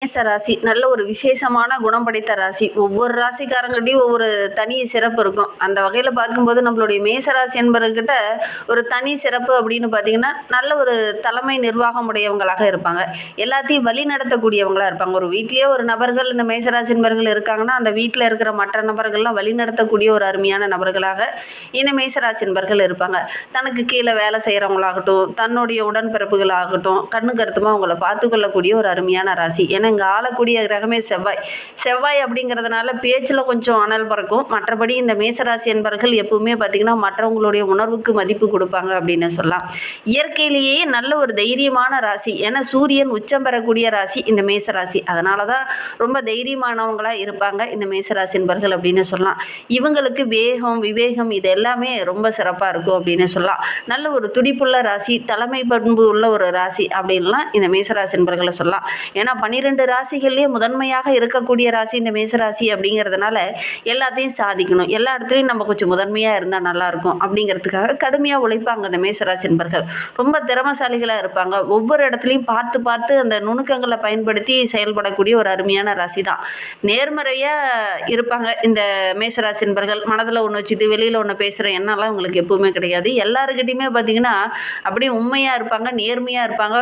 மேச ராசி நல்ல ஒரு விசேஷமான குணம் படைத்த ராசி. ஒவ்வொரு ராசிக்காரங்கிட்டையும் ஒவ்வொரு தனி சிறப்பு இருக்கும். அந்த வகையில் பார்க்கும்போது நம்மளுடைய மேசராசி என்பவர்கிட்ட ஒரு தனி சிறப்பு அப்படின்னு பார்த்தீங்கன்னா, நல்ல ஒரு தலைமை நிர்வாகம் உடையவங்களாக இருப்பாங்க. எல்லாத்தையும் வழி நடத்தக்கூடியவங்களாக இருப்பாங்க. ஒரு வீட்லேயே ஒரு நபர்கள் இந்த மேசராசி என்பவர்கள் இருக்காங்கன்னா, அந்த வீட்டில் இருக்கிற மற்ற நபர்கள்லாம் வழி நடத்தக்கூடிய ஒரு அருமையான நபர்களாக இந்த மேசராசி என்பவர்கள் இருப்பாங்க. தனக்கு கீழே வேலை செய்கிறவங்களாகட்டும், தன்னுடைய உடன்பிறப்புகளாகட்டும், கண்ணு கருத்துமாக அவங்கள பார்த்துக்கொள்ளக்கூடிய ஒரு அருமையான ராசி. ஏன்னா இங்கே ஆளக்கூடிய கிரகமே செவ்வாய். செவ்வாய் அப்படிங்கிறதுனால பேச்சில் கொஞ்சம் அனல் பறக்கும். மற்றபடி இந்த மேசராசி என்பவர்கள் எப்பவுமே பார்த்திங்கன்னா மற்றவங்களுடைய உணர்வுக்கு மதிப்பு கொடுப்பாங்க அப்படின்னு சொல்லலாம். இயற்கையிலேயே நல்ல ஒரு தைரியமான ராசி. ஏன்னா சூரியன் உச்சம் பெறக்கூடிய ராசி இந்த மேசராசி. அதனால தான் ரொம்ப தைரியமானவங்களாக இருப்பாங்க இந்த மேசராசி என்பவர்கள் அப்படின்னு சொல்லலாம். இவங்களுக்கு வேகம், விவேகம் இது எல்லாமே ரொம்ப சிறப்பாக இருக்கும் அப்படின்னு சொல்லலாம். நல்ல ஒரு துடிப்புள்ள ராசி, தலைமை பண்பு உள்ள ஒரு ராசி அப்படின்லாம் இந்த மேசராசி என்பவர்களை சொல்லலாம். ஏன்னா 12 ராசிகள்லேயே முதன்மையாக இருக்கக்கூடிய ராசி இந்த மேசராசி அப்படிங்கிறதுனால எல்லாத்தையும் சாதிக்கணும், எல்லா இடத்துலையும் நம்ம கொஞ்சம் முதன்மையாக இருந்தால் நல்லாயிருக்கும் அப்படிங்கிறதுக்காக கடுமையாக உழைப்பாங்க இந்த மேசராசி என்பர்கள். ரொம்ப திறமசாலிகளாக இருப்பாங்க. ஒவ்வொரு இடத்துலையும் பார்த்து பார்த்து அந்த நுணுக்கங்களை பயன்படுத்தி செயல்படக்கூடிய ஒரு அருமையான ராசி தான். நேர்மறையாக இருப்பாங்க இந்த மேசராசி என்பர்கள். மனதில் ஒன்று வச்சுட்டு வெளியில் ஒன்று பேசுகிற எண்ணம்லாம் உங்களுக்கு எப்பவுமே கிடையாது. எல்லாருக்கிட்டையுமே பார்த்திங்கன்னா அப்படியே உண்மையாக இருப்பாங்க, நேர்மையாக இருப்பாங்க.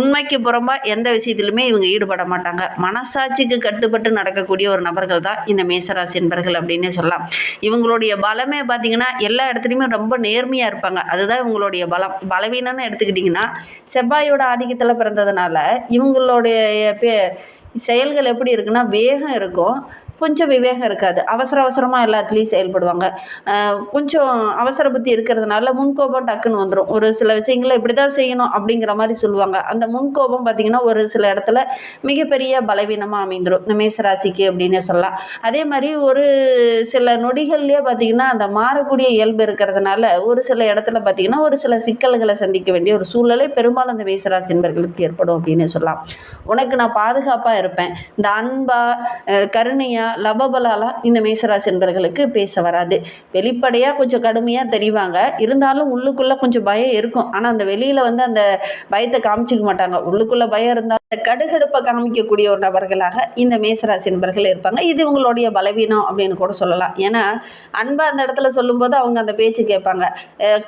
உண்மைக்கு புறம்பாக எந்த விஷயத்திலுமே இவங்க ஈடுபட மாட்டாங்க. மனசாட்சிக்கு கட்டுப்பட்டு நடக்கக்கூடிய ஒரு நபர்கள் தான் இந்த மேசராசி என்பர்கள் அப்படின்னு சொல்லலாம். இவங்களுடைய பலமே பார்த்திங்கன்னா எல்லா இடத்துலையுமே ரொம்ப நேர்மையாக இருப்பாங்க. அதுதான் இவங்களுடைய பலம். பலவீனம்னு எடுத்துக்கிட்டிங்கன்னா செவ்வாயோட ஆதிக்கத்தில் பிறந்ததுனால இவங்களுடைய செயல்கள் எப்படி இருக்குன்னா வேகம் இருக்கும், கொஞ்சம் விவேகம் இருக்காது. அவசரமாக எல்லாத்துலேயும் செயல்படுவாங்க. கொஞ்சம் அவசர புத்தி இருக்கிறதுனால முன்கோபம் டக்குன்னு வந்துடும். ஒரு சில விஷயங்களை இப்படி தான் செய்யணும் அப்படிங்கிற மாதிரி சொல்லுவாங்க. அந்த முன்கோபம் பார்த்திங்கன்னா ஒரு சில இடத்துல மிகப்பெரிய பலவீனமாக அமைந்துடும் இந்த மேசராசிக்கு அப்படின்னு சொல்லலாம். அதே மாதிரி ஒரு சில நொடிகள்லேயே பார்த்திங்கன்னா அந்த மாறக்கூடிய இயல்பு இருக்கிறதுனால ஒரு சில இடத்துல பார்த்திங்கன்னா ஒரு சில சிக்கல்களை சந்திக்க வேண்டிய ஒரு சூழ்நிலை பெரும்பாலும் அந்த மேசராசி என்பவர்களுக்கு ஏற்படும் அப்படின்னு சொல்லலாம். உனக்கு நான் பாதுகாப்பாக இருப்பேன், இந்த அன்பா கருணையா லபபலாலாம் இந்த மேசராசி என்பவர்களுக்கு பேச வராது. வெளிப்படையாக கொஞ்சம் கடுமையாக தெரிவாங்க. இருந்தாலும் உள்ளுக்குள்ளே கொஞ்சம் பயம் இருக்கும். ஆனால் அந்த வெளியில் வந்து அந்த பயத்தை காமிச்சிக்க மாட்டாங்க. உள்ளுக்குள்ளே பயம் இருந்தால் அந்த கடுகடுப்பை காமிக்கக்கூடிய ஒரு நபர்களாக இந்த மேசராசி என்பவர்கள் இருப்பாங்க. இது இவங்களுடைய பலவீனம் அப்படின்னு கூட சொல்லலாம். ஏன்னா அன்பா அந்த இடத்துல சொல்லும்போது அவங்க அந்த பேச்சு கேட்பாங்க.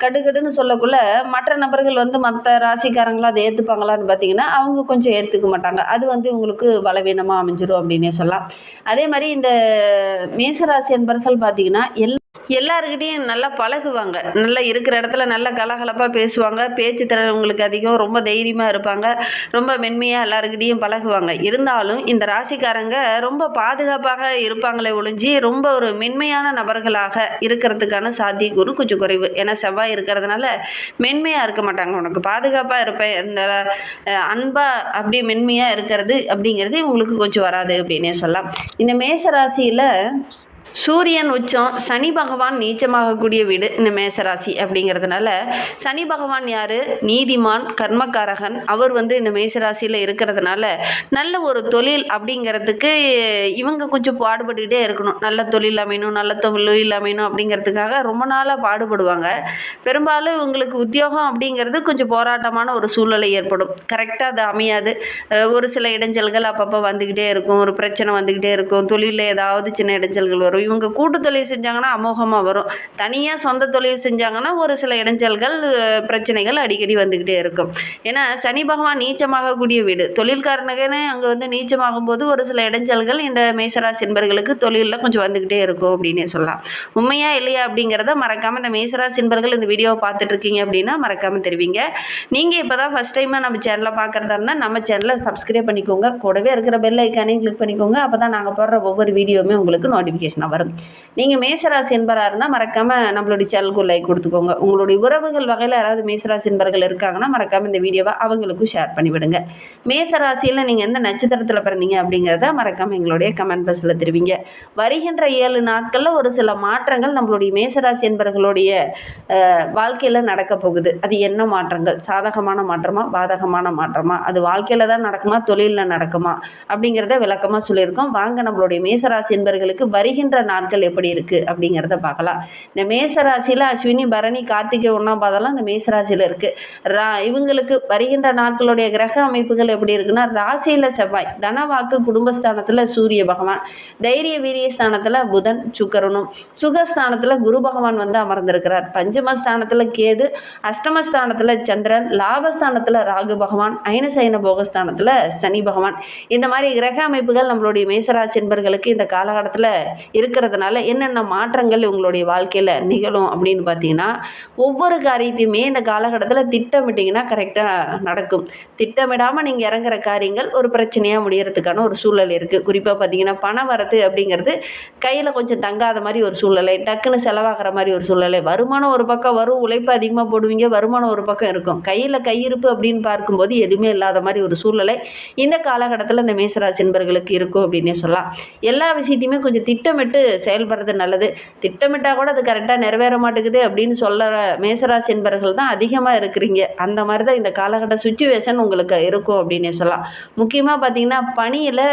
கடுகடுன்னு சொல்லக்குள்ள மற்ற நபர்கள் வந்து மற்ற ராசிக்காரங்களாம் அதை ஏற்றுப்பாங்களான்னு பார்த்தீங்கன்னா அவங்க கொஞ்சம் ஏற்றுக்க மாட்டாங்க. அது வந்து இவங்களுக்கு பலவீனமாக அமைஞ்சிரும் அப்படின்னே சொல்லலாம். அதே மாதிரி இந்த மேசராசி என்பவர்கள் பார்த்திங்கன்னா எல்லாருக்கிட்டையும் நல்லா பழகுவாங்க. நல்லா இருக்கிற இடத்துல நல்லா கலகலப்பாக பேசுவாங்க. பேச்சு திறன் உங்களுக்கு அதிகம். ரொம்ப தைரியமாக இருப்பாங்க. ரொம்ப மென்மையாக எல்லாருக்கிட்டையும் பழகுவாங்க. இருந்தாலும் இந்த ராசிக்காரங்க ரொம்ப பாதுகாப்பாக இருப்பாங்களே ஒழிஞ்சி ரொம்ப ஒரு மென்மையான நபர்களாக இருக்கிறதுக்கான சாத்தியக்கூறு கொஞ்சம் குறைவு. ஏன்னா செவ்வாய் இருக்கிறதுனால மென்மையாக இருக்க மாட்டாங்க. உனக்கு பாதுகாப்பாக இருப்பேன், இந்த அன்பாக அப்படியே மென்மையாக இருக்கிறது அப்படிங்கிறது இவங்களுக்கு கொஞ்சம் வராது அப்படின்னே சொல்லலாம். இந்த மேசராசியில் சூரியன் உச்சம், சனி பகவான் நீச்சமாகக்கூடிய வீடு இந்த மேசராசி அப்படிங்கிறதுனால சனி பகவான் யார்? நீதிமான், கர்மக்காரகன். அவர் வந்து இந்த மேசராசியில் இருக்கிறதுனால நல்ல ஒரு தொழில் அப்படிங்கிறதுக்கு இவங்க கொஞ்சம் பாடுபட்டுக்கிட்டே இருக்கணும். நல்ல தொழில் அமையணும், நல்ல தொழில் அமையணும் அப்படிங்கிறதுக்காக ரொம்ப நாளாக பாடுபடுவாங்க. பெரும்பாலும் இவங்களுக்கு உத்தியோகம் அப்படிங்கிறது கொஞ்சம் போராட்டமான ஒரு சூழ்நிலை ஏற்படும். கரெக்டாக அது அமையாது. ஒரு சில இடைஞ்சல்கள் அப்பப்போ வந்துக்கிட்டே இருக்கும். ஒரு பிரச்சனை வந்துக்கிட்டே இருக்கும். தொழிலில் ஏதாவது சின்ன இடைஞ்சல்கள் வரும். இவங்க கூட்டு தொழில் செஞ்சாங்கன்னா அமோகமாக வரும். தனியாக சொந்த தொழில் செஞ்சாங்கன்னா ஒரு சில இடைஞ்சல்கள், பிரச்சனைகள் அடிக்கடி வந்துக்கிட்டே இருக்கும். ஏன்னா சனி பகவான் நீச்சமாகக்கூடிய வீடு. தொழில்காரனுக்குன்னு அங்கே வந்து நீச்சமாகும் போது ஒரு சில இடைஞ்சல்கள் இந்த மேசராசி என்பவர்களுக்கு தொழிலில் கொஞ்சம் வந்துக்கிட்டே இருக்கும் அப்படின்னே சொல்லலாம். உண்மையாக இல்லையா அப்படிங்கிறத மறக்காமல் இந்த மேசராசி என்பவர்கள் இந்த வீடியோவை பார்த்துட்டு இருக்கீங்க அப்படின்னா மறக்காமல் தெரிவிங்க. நீங்கள் இப்போ தான் ஃபஸ்ட் டைமாக நம்ம சேனலை பார்க்குறதா இருந்தால் நம்ம சேனலை சப்ஸ்கிரைப் பண்ணிக்கோங்க. கூடவே இருக்கிற பெல் ஐக்கானையும் கிளிக் பண்ணிக்கோங்க. அப்போ தான் நாங்கள் போடுற ஒவ்வொரு வீடியோவுமே உங்களுக்கு நோட்டிஃபிகேஷனாக வரும். நீங்கள் மேசராசி என்பராக இருந்தால் மறக்காமல் நம்மளுடைய சேனலுக்கு லைக் கொடுத்துக்கோங்க. உங்களுடைய உறவுகள் வகையில் யாராவது மேசராசி என்பர்கள் இருக்காங்கன்னா மறக்காமல் இந்த வீடியோவை அவங்களுக்கும் ஷேர் பண்ணிவிடுங்க. மேசராசியில் நீங்கள் எந்த நட்சத்திரத்தில் பிறந்தீங்க அப்படிங்கிறத மறக்காமல் எங்களுடைய கமெண்ட் பாக்ஸில் தெரிவிங்க. வருகின்ற 7 நாட்களில் ஒரு சில மாற்றங்கள் நம்மளுடைய மேசராசி என்பர்களுடைய வாழ்க்கையில் நடக்க போகுது. அது என்ன மாற்றங்கள்? சாதகமான மாற்றமா, பாதகமான மாற்றமா, அது வாழ்க்கையில் தான் நடக்குமா, தொழிலில் நடக்குமா அப்படிங்கிறத விளக்கமாக சொல்லியிருக்கோம். வாங்க நம்மளுடைய மேசராசி என்பர்களுக்கு வருகின்ற நாட்கள் எப்படி இருக்குது அப்படிங்கிறத பார்க்கலாம். இந்த மேசராசியில் அஸ்வினி பரணி கார்த்திகை 1ஆம் பாதம்லாம் இந்த மேசராசியில் இருக்குது. இவங்களுக்கு வருகின்ற நாட்களுடைய கிரக அமைப்புகள் எப்படி இருக்குன்னா, ராசியில் செவ்வாய், தனவாக்கு குடும்பஸ்தானத்தில் சூரிய பகவான், தைரிய வீரிய ஸ்தானத்தில் புதன் சுக்கிரனும், சுகஸ்தானத்தில் குரு பகவான் வந்து அமர்ந்திருக்கிறார். பஞ்சமஸ்தானத்தில் கேது, அஷ்டமஸ்தானத்தில் சந்திரன், லாபஸ்தானத்தில் ராகு பகவான், ஐனசைன போகஸ்தானத்தில் சனி பகவான். இந்த மாதிரி கிரக அமைப்புகள் நம்மளுடைய மேசராசி என்பர்களுக்கு இந்த காலகட்டத்தில் இருக்கிறதுனால என்னென்ன மாற்றங்கள் உங்களுடைய வாழ்க்கையில் நிகழும் அப்படின்னு பார்த்தீங்கன்னா, ஒவ்வொரு காரியத்தையுமே இந்த காலகட்டத்தில் திட்டமிட்டிங்கன்னா கரெக்டாக நடக்கும். திட்டமிடாமல் நீங்கள் இறங்குற காரியங்கள் ஒரு பிரச்சனையாக முடியறதுக்கான ஒரு சூழல் இருக்குது. குறிப்பாக பார்த்தீங்கன்னா, பண வரத்து அப்படிங்கிறது கையில் கொஞ்சம் தங்காத மாதிரி ஒரு சூழ்நிலை, டக்குன்னு செலவாகிற மாதிரி ஒரு சூழ்நிலை. வருமானம் ஒரு பக்கம் வரும், உழைப்பு அதிகமாக போடுவீங்க, வருமானம் ஒரு பக்கம் இருக்கும். கையில் கையிருப்பு அப்படின்னு பார்க்கும்போது எதுவுமே இல்லாத மாதிரி ஒரு சூழ்நிலை இந்த காலகட்டத்தில் இந்த மேசராசி என்பர்களுக்கு இருக்கும் அப்படின்னே சொல்லலாம். எல்லா விஷயத்தையுமே கொஞ்சம் திட்டமிட்டு செயல்படுறது நல்லது. திட்டமிட்டால் கூட அது கரெக்டாக நிறைவேற மாட்டேங்குது அப்படின்னு சொல்கிற மேசராசி என்பர்கள் தான் அதிகமாக இருக்கிறீங்க. அந்த மாதிரி தான் இந்த காலகட்ட சுச்சுவேஷன் உங்களுக்கு இருக்கும் அப்படின்னே சொல்லலாம். முக்கியமாக பார்த்தீங்கன்னா, பணியில்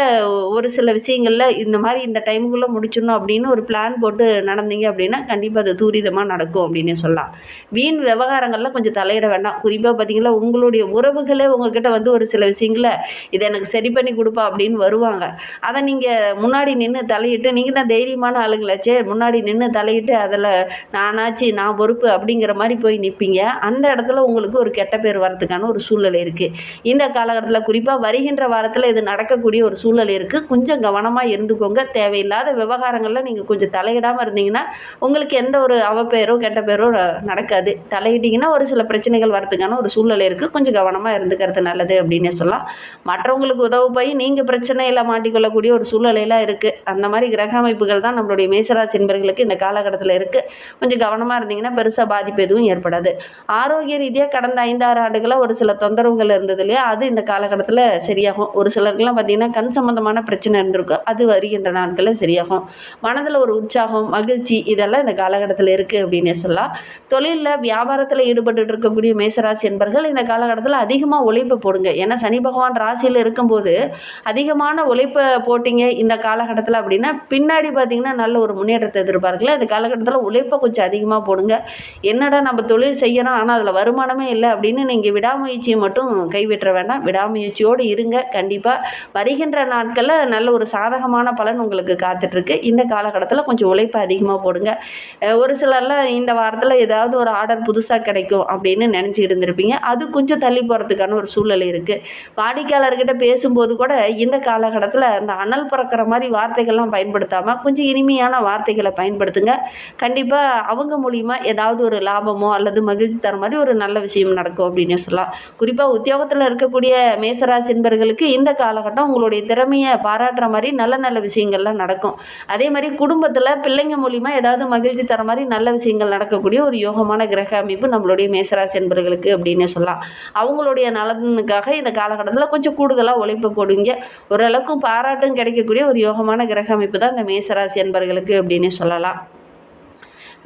ஒரு சில விஷயங்களில் இந்த மாதிரி இந்த டைமுக்குள்ளே முடிச்சிடணும் அப்படின்னு ஒரு பிளான் போட்டு நடந்தீங்க அப்படின்னா கண்டிப்பாக அது தூரிதமாக நடக்கும் அப்படின்னே சொல்லலாம். வீண் விவகாரங்களில் கொஞ்சம் தலையிட வேண்டாம். குறிப்பாக பார்த்தீங்கன்னா, உங்களுடைய உறவுகளே உங்ககிட்ட வந்து ஒரு சில விஷயங்களை இதை எனக்கு சரி பண்ணி கொடுப்பா அப்படின்னு வருவாங்க. அதை நீங்கள் முன்னாடி நின்று தலையிட்டு, நீங்கள் தான் தைரியமான ஆளுங்களாச்சே, முன்னாடி நின்று தலையிட்டு அதில் நானாச்சு நான் பொறுப்பு அப்படிங்கிற மாதிரி போய் நிற்பீங்க. அந்த இடத்துல உங்களுக்கு ஒரு கெட்ட பேர் வரதுக்கான ஒரு சூழ்நிலை இருக்குது. இந்த காலகட்டத்தில் குறிப்பாக வருகின்ற வாரத்தில் இது நடக்கக்கூடிய ஒரு சூழ்நிலை இருக்குது. கொஞ்சம் கவனமாக இருந்துக்கோங்க. தேவையில்லாத விவகாரங்களில் நீங்கள் கொஞ்சம் தலையிடாமல் இருந்தீங்கன்னா உங்களுக்கு எந்த ஒரு அவப்பேரோ கெட்ட பேரோ நடக்காது. தலையிட்டிங்கன்னா ஒரு சில பிரச்சனைகள் வரதுக்கான ஒரு சூழ்நிலை இருக்குது. கொஞ்சம் கவனமாக இருந்துக்கிறது நல்லது அப்படின்னே சொல்லலாம். மற்றவங்களுக்கு உதவு போய் நீங்கள் பிரச்சனையில் மாட்டிக்கொள்ளக்கூடிய ஒரு சூழ்நிலையெல்லாம் இருக்குது. அந்த மாதிரி கிரக அமைப்புகள் தான் நம்மளுடைய மேசராசி என்பர்களுக்கு இந்த காலகட்டத்தில் இருக்குது. கொஞ்சம் கவனமாக இருந்தீங்கன்னா பெருசாக பாதிப்பு எதுவும் ஏற்படாது. ஆரோக்கிய ரீதியாக கடந்த 5-6 ஆண்டுகளாக ஒரு சில தொந்தரவுகள் இருந்தது இல்லையா, அது இந்த காலகட்டத்தில் சரியாகும். ஒரு சிலருக்குலாம் பார்த்திங்கன்னா கண் சம்பந்தமான பிரச்சனை இருந்திருக்கும், அது வருகின்ற நாட்களில் சரியாகும். மனதில் ஒரு உற்சாகம், மகிழ்ச்சி இதெல்லாம் இந்த காலகட்டத்தில் இருக்குது அப்படின்னே சொல்லலாம். தொழிலில் வியாபாரத்தில் ஈடுபட்டு இருக்கக்கூடிய மேசராசி என்பர்கள் இந்த காலகட்டத்தில் அதிகமாக உழைப்பு போடுங்க. ஏன்னா சனி பகவான் ராசியில் இருக்கும்போது அதிகமான உழைப்பை போட்டிங்க இந்த காலகட்டத்தில் அப்படின்னா பின்னாடி பார்த்திங்கன்னா நல்ல ஒரு முன்னேற்றத்தை எதிர்பார்க்கல. இந்த காலகட்டத்தில் உழைப்பை கொஞ்சம் அதிகமாக போடுங்க. என்னடா நம்ம தொழில் செய்கிறோம் ஆனால் அதில் வருமானமே இல்லை அப்படின்னு நீங்கள் விடாமுயற்சியை மட்டும் கைவிட்டுற வேண்டாம். விடாமுயற்சியோடு இருங்க. கண்டிப்பாக வருகின்ற நாட்களில் நல்ல ஒரு சாதகமான பலன் உங்களுக்கு காத்துட்ருக்கு. இந்த காலகட்டத்தில் கொஞ்சம் உழைப்பை அதிகமாக போடுங்க. ஒரு சிலர்லாம் இந்த வாரத்தில் ஏதாவது ஒரு ஆர்டர் புதுசாக கிடைக்கும் அப்படின்னு நினச்சிக்கிட்டு இருந்திருப்பீங்க. அது கொஞ்சம் தள்ளி போகிறதுக்கான ஒரு சூழ்நிலை இருக்குது. வாடிக்கையாளர்கிட்ட பேசும்போது கூட இந்த காலகட்டத்தில் அந்த அனல் பறக்கிற மாதிரி வார்த்தைகள்லாம் பயன்படுத்தாமல் கொஞ்சம் இனிமையான வார்த்தைகளை பயன்படுத்துங்க. கண்டிப்பாக அவங்க மூலிமா ஏதாவது ஒரு லாபமோ அல்லது மகிழ்ச்சி தர மாதிரி ஒரு நல்ல விஷயம் நடக்கும் அப்படின்னு சொல்லலாம். குறிப்பாக உத்தியோகத்தில் இருக்கக்கூடிய மேசராசி என்பர்களுக்கு இந்த காலகட்டம் உங்களுடைய திறமையை பாராட்டுற மாதிரி நல்ல நல்ல விஷயங்கள்லாம் நடக்கும். அதே மாதிரி குடும்பத்தில் பிள்ளைங்க மூலிமா ஏதாவது மகிழ்ச்சி தர மாதிரி நல்ல விஷயங்கள் நடக்கக்கூடிய ஒரு யோகமான கிரக அமைப்பு நம்மளுடைய மேசராசி என்பர்களுக்கு அப்படின்னு சொல்லலாம். அவங்களுடைய நலனுக்காக இந்த காலகட்டத்தில் கொஞ்சம் கூடுதலாக உழைப்பு போடுவீங்க. ஓரளவுக்கு பாராட்டும் கிடைக்கக்கூடிய ஒரு யோகமான கிரக அமைப்பு தான் இந்த மேசராசி என்பர்களுக்கு அப்படின்னு சொல்லலாம்.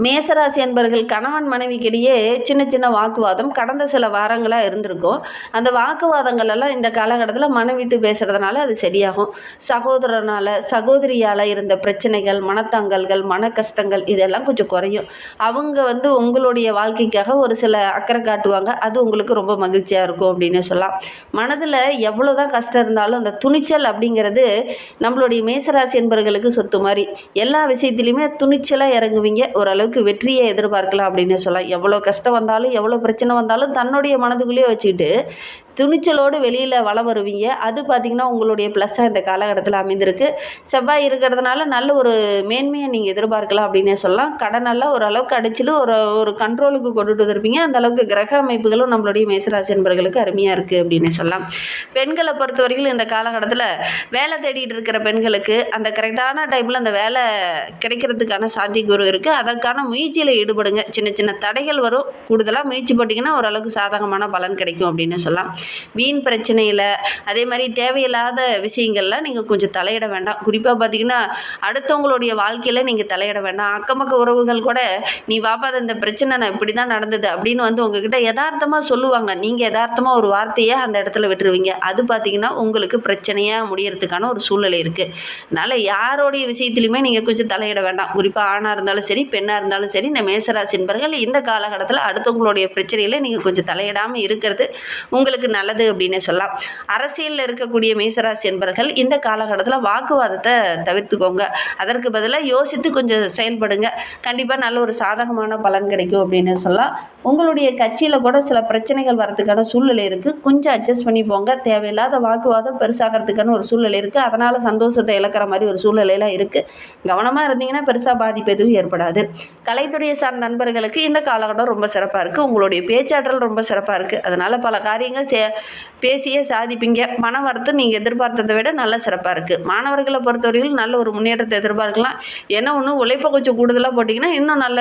மேசராசி என்பர்கள் கணவன் மனைவிக்கிடையே சின்ன சின்ன வாக்குவாதம் கடந்த சில வாரங்களாக இருந்திருக்கும். அந்த வாக்குவாதங்கள் எல்லாம் இந்த காலகட்டத்தில் மனவிட்டு பேசுகிறதுனால அது சரியாகும். சகோதரனால் சகோதரியால் இருந்த பிரச்சனைகள், மனத்தாங்கல்கள், மன கஷ்டங்கள் இதெல்லாம் கொஞ்சம் குறையும். அவங்க வந்து உங்களுடைய வாழ்க்கைக்காக ஒரு சில அக்கறை காட்டுவாங்க. அது உங்களுக்கு ரொம்ப மகிழ்ச்சியாக இருக்கும் அப்படின்னு சொல்லலாம். மனதில் எவ்வளோ தான் கஷ்டம் இருந்தாலும் அந்த துணிச்சல் அப்படிங்கிறது நம்மளுடைய மேசராசி என்பர்களுக்கு சொத்து மாதிரி. எல்லா விஷயத்துலையுமே துணிச்சலாக இறங்குவீங்க. ஓரளவுக்கு வெற்றியை எதிர்பார்க்கலாம் அப்படின்னு சொல்லலாம். எவ்வளோ கஷ்டம் வந்தாலும் எவ்வளோ பிரச்சனை வந்தாலும் தன்னுடைய மனதுக்குள்ளேயே வச்சுக்கிட்டு துணிச்சலோடு வெளியில் வளம் வருவீங்க. அது பார்த்திங்கன்னா உங்களுடைய ப்ளஸ்ஸாக இந்த காலகட்டத்தில் அமைந்திருக்கு. செவ்வாய் இருக்கிறதுனால நல்ல ஒரு மேன்மையை நீங்கள் எதிர்பார்க்கலாம் அப்படின்னே சொல்லலாம். கடனெல்லாம் ஓரளவுக்கு அடிச்சுட்டு ஒரு கண்ட்ரோலுக்கு கொண்டுட்டு வந்திருப்பீங்க. அந்த அளவுக்கு கிரக அமைப்புகளும் நம்மளுடைய மேசராசி என்பர்களுக்கு அருமையாக இருக்குது அப்படின்னு சொல்லலாம். பெண்களை பொறுத்த வரைக்கும் இந்த காலகட்டத்தில் வேலை தேடிட்டு இருக்கிற பெண்களுக்கு அந்த கரெக்டான டைமில் அந்த வேலை கிடைக்கிறதுக்கான சாத்தியக்கூறு இருக்குது. அதற்கான முயற்சியில் ஈடுபடுங்க. சின்ன சின்ன தடைகள் வரும், கூடுதலாக முயற்சி போட்டிங்கன்னா ஓரளவுக்கு சாதகமான பலன் கிடைக்கும் அப்படின்னு சொல்லலாம். வீண் பிரச்சனையில் அதே மாதிரி தேவையில்லாத விஷயங்கள்லாம் நீங்கள் கொஞ்சம் தலையிட வேண்டாம். குறிப்பாக பார்த்தீங்கன்னா அடுத்தவங்களுடைய வாழ்க்கையில் நீங்கள் தலையிட வேண்டாம். அக்கம்பக்க உறவுகள் கூட நீ வாப்பாத இந்த பிரச்சனை நான் இப்படி தான் நடந்தது அப்படின்னு வந்து உங்ககிட்ட யதார்த்தமாக சொல்லுவாங்க. நீங்கள் யதார்த்தமாக ஒரு வார்த்தையை அந்த இடத்துல விட்டுருவீங்க. அது பார்த்தீங்கன்னா உங்களுக்கு பிரச்சனையாக முடியறதுக்கான ஒரு சூழ்நிலை இருக்குது. அதனால் யாரோடைய விஷயத்துலையுமே நீங்கள் கொஞ்சம் தலையிட வேண்டாம். குறிப்பாக ஆணாக இருந்தாலும் சரி பெண்ணாக இருந்தாலும் சரி இந்த மேசராசி என்பர்கள் இந்த காலகட்டத்தில் அடுத்தவங்களுடைய பிரச்சனையில் நீங்கள் கொஞ்சம் தலையிடாமல் இருக்கிறது உங்களுக்கு நல்லது அப்படின்னே சொல்லலாம். அரசியலில் இருக்கக்கூடிய மேசராசி என்பர்கள் இந்த காலகட்டத்தில் வாக்குவாதத்தை தவிர்த்துக்கோங்க. அதற்கு பதிலாக யோசித்து கொஞ்சம் செயல்படுங்க. கண்டிப்பாக நல்ல ஒரு சாதகமான பலன் கிடைக்கும் அப்படின்னு சொல்லலாம். உங்களுடைய கட்சியில் கூட சில பிரச்சனைகள் வரதுக்கான சூழ்நிலை இருக்குது. கொஞ்சம் அட்ஜஸ்ட் பண்ணி போங்க. தேவையில்லாத வாக்குவாதம் பெருசாகிறதுக்கான ஒரு சூழ்நிலை இருக்குது. அதனால் சந்தோஷத்தை இழக்கிற மாதிரி ஒரு சூழ்நிலையெல்லாம் இருக்குது. கவனமாக இருந்தீங்கன்னா பெருசாக பாதிப்பு எதுவும் ஏற்படாது. கலைத்துறையை சார்ந்த நண்பர்களுக்கு இந்த காலகட்டம் ரொம்ப சிறப்பாக இருக்குது. உங்களுடைய பேச்சாற்றல் ரொம்ப சிறப்பாக இருக்குது. அதனால் பல காரியங்கள் பேசியே சாதிப்பீங்க. மன வருத்தம் நீங்கள் எதிர்பார்த்ததை விட நல்ல சிறப்பாக இருக்குது. மாணவர்களை பொறுத்தவரையிலும் நல்ல ஒரு முன்னேற்றத்தை எதிர்பார்க்கலாம். ஏன்னா ஒன்று உழைப்பை கொஞ்சம் கூடுதலாக போட்டிங்கன்னா இன்னும் நல்ல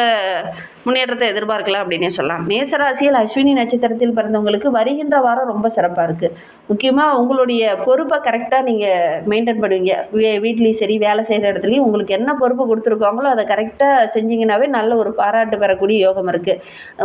முன்னேற்றத்தை எதிர்பார்க்கலாம் அப்படின்னே சொல்லலாம். மேசராசியில் அஸ்வினி நட்சத்திரத்தில் பிறந்தவங்களுக்கு வருகின்ற வாரம் ரொம்ப சிறப்பாக இருக்குது. முக்கியமாக உங்களுடைய பொறுப்பை கரெக்டாக நீங்கள் மெயின்டைன் பண்ணுவீங்க. வீட்லேயும் சரி வேலை செய்கிற இடத்துலையும் உங்களுக்கு என்ன பொறுப்பு கொடுத்துருக்காங்களோ அதை கரெக்டாக செஞ்சிங்கனாவே நல்ல ஒரு பாராட்டு பெறக்கூடிய யோகம் இருக்குது.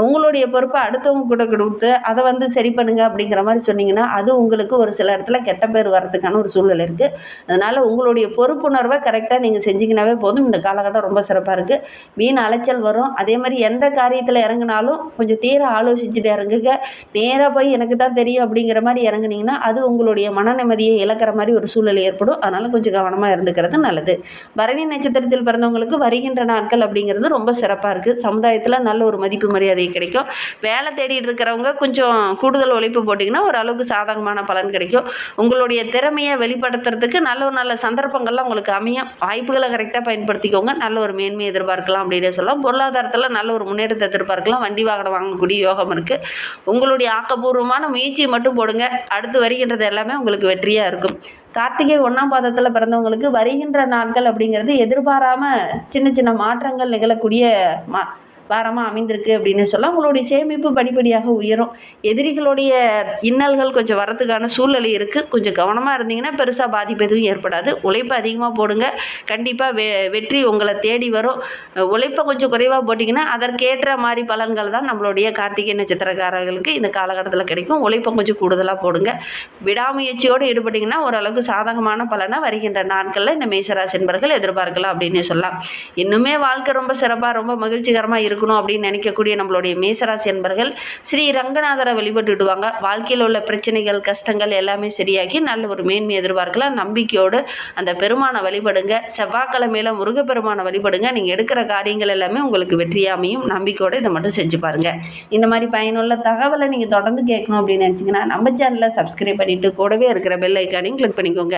உங்களுடைய பொறுப்பை அடுத்தவங்க கூட கொடுத்து அதை வந்து சரி பண்ணுங்க அப்படிங்கிற மாதிரி சொன்னீங்கன்னா அது உங்களுக்கு ஒரு சில இடத்துல கெட்ட பேர் வர்றதுக்கான ஒரு சூழ்நிலை இருக்குது. அதனால் உங்களுடைய பொறுப்புணர்வை கரெக்டாக நீங்கள் செஞ்சிங்கனாவே போதும். இந்த காலகட்டம் ரொம்ப சிறப்பாக இருக்குது. வீண் அலைச்சல் வரும். அதே மாதிரி எந்த காரியத்தில் இறங்கினாலும் கொஞ்சம் தீர ஆலோசிச்சுட்டு இறங்குங்க. நேராக போய் எனக்கு தான் தெரியும் அப்படிங்கிற மாதிரி இறங்குனீங்கன்னா அது உங்களுடைய மன நிம்மதியை இழக்கிற மாதிரி ஒரு சூழ்நிலை ஏற்படும். அதனால் கொஞ்சம் கவனமாக இருந்துக்கிறது நல்லது. பரணி நட்சத்திரத்தில் பிறந்தவங்களுக்கு வருகின்ற நாட்கள் அப்படிங்கிறது ரொம்ப சிறப்பாக இருக்குது. சமுதாயத்தில் நல்ல ஒரு மதிப்பு மரியாதை கிடைக்கும். வேலை தேடிட்டு இருக்கிறவங்க கொஞ்சம் கூடுதல் உழைப்பு போட்டிங்கன்னா ஓரளவுக்கு சாதகமான பலன் கிடைக்கும். உங்களுடைய திறமையை வெளிப்படுத்துறதுக்கு நல்ல சந்தர்ப்பங்கள்லாம் உங்களுக்கு அமையும். வாய்ப்புகளை கரெக்டாக பயன்படுத்திக்கோங்க. நல்ல ஒரு மேன்மையை எதிர்பார்க்கலாம் அப்படின்னு சொல்லலாம். பொருளாதாரத்தில் நல்ல ஒரு முன்னேற்றத்தை எதிர்பார்க்கலாம். வண்டி வாகனம் வாங்கக்கூடிய யோகம் இருக்குது. உங்களுடைய ஆக்கப்பூர்வமான முயற்சியை மட்டும் போடுங்க. அடுத்து வருகின்றது எல்லாமே உங்களுக்கு வெற்றியாக இருக்கும். கார்த்திகை 1ஆம் பாதத்தில் பிறந்தவங்களுக்கு வருகின்ற நாட்கள் அப்படிங்கிறது எதிர்பாராமல் சின்ன மாற்றங்கள் நிகழக்கூடிய வாரமாக அமைந்திருக்கு அப்படின்னு சொல்லலாம். உங்களுடைய சேமிப்பு படிப்படியாக உயரும். எதிரிகளுடைய இன்னல்கள் கொஞ்சம் வரத்துக்கான சூழ்நிலை இருக்குது. கொஞ்சம் கவனமாக இருந்தீங்கன்னா பெருசாக பாதிப்பு எதுவும் ஏற்படாது. உழைப்பு அதிகமாக போடுங்க. கண்டிப்பாக வெற்றி உங்களை தேடி வரும். உழைப்பை கொஞ்சம் குறைவாக போட்டிங்கன்னா அதற்கேற்ற மாதிரி பலன்கள் தான் நம்மளுடைய கார்த்திகை நட்சத்திரக்காரர்களுக்கு இந்த காலகட்டத்தில் கிடைக்கும். உழைப்பை கொஞ்சம் கூடுதலாக போடுங்க. விடாமுயற்சியோடு ஈடுபட்டிங்கன்னா ஓரளவுக்கு சாதகமான பலனை வருகின்ற நாட்களில் இந்த மேசராசி என்பர்கள் எதிர்பார்க்கலாம் அப்படின்னு சொல்லலாம். இன்னுமே வாழ்க்கை ரொம்ப சிறப்பாக ரொம்ப மகிழ்ச்சிகரமாக இருக்கணும் அப்படின்னு நினைக்கக்கூடிய நம்மளுடைய மேசராசி என்பர்கள் ஸ்ரீ ரங்கநாதரை வழிபட்டுடுவாங்க. வாழ்க்கையில் உள்ள பிரச்சனைகள் கஷ்டங்கள் எல்லாமே சரியாகி நல்ல ஒரு மேன்மை எதிர்பார்க்கலாம். நம்பிக்கையோடு அந்த பெருமானை வழிபடுங்க. செவ்வாய்க்கிழமையில முருகப்பெருமானை வழிபடுங்க. நீங்கள் எடுக்கிற காரியங்கள் எல்லாமே உங்களுக்கு வெற்றியாமையும். நம்பிக்கையோடு இதை மட்டும் செஞ்சு பாருங்க. இந்த மாதிரி பயனுள்ள தகவலை நீங்கள் தொடர்ந்து கேட்கணும் அப்படின்னு நினச்சிங்கன்னா நம்ம சேனலை சப்ஸ்கிரைப் பண்ணிவிட்டு கூடவே இருக்கிற பெல் ஐக்கானையும் கிளிக் பண்ணிக்கோங்க.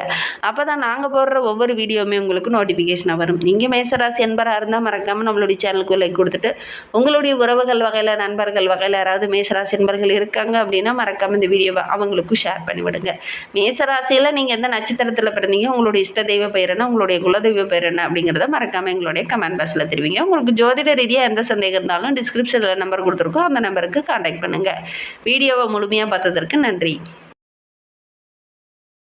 அப்போ தான் நாங்கள் போடுற ஒவ்வொரு வீடியோவுமே உங்களுக்கு நோட்டிஃபிகேஷனாக வரும். நீங்கள் மேசராசி என்பராக இருந்தால் மறக்காமல் நம்மளுடைய சேனலுக்கு லைக் கொடுத்துட்டு உங்களுடைய உறவுகள் வகையில் நண்பர்கள் வகையில் யாராவது மேசராசி என்பர்கள் இருக்காங்க அப்படின்னா மறக்காமல் இந்த வீடியோவை அவங்களுக்கும் ஷேர் பண்ணிவிடுங்க. மேசராசியில் நீங்கள் எந்த நட்சத்திரத்தில் பிறந்தீங்க, உங்களுடைய இஷ்ட தெய்வ பெயர் என்ன, உங்களுடைய குலதெய்வ பெயர் என்ன அப்படிங்கிறத மறக்காமல் எங்களுடைய கமெண்ட் பாக்ஸில் தெரிவிங்க. உங்களுக்கு ஜோதிட ரீதியாக எந்த சந்தேகம் இருந்தாலும் டிஸ்கிரிப்ஷனில் நம்பர் கொடுத்துருக்கோம். அந்த நம்பருக்கு கான்டாக்ட் பண்ணுங்கள். வீடியோவை முழுமையாக பார்த்ததற்கு நன்றி.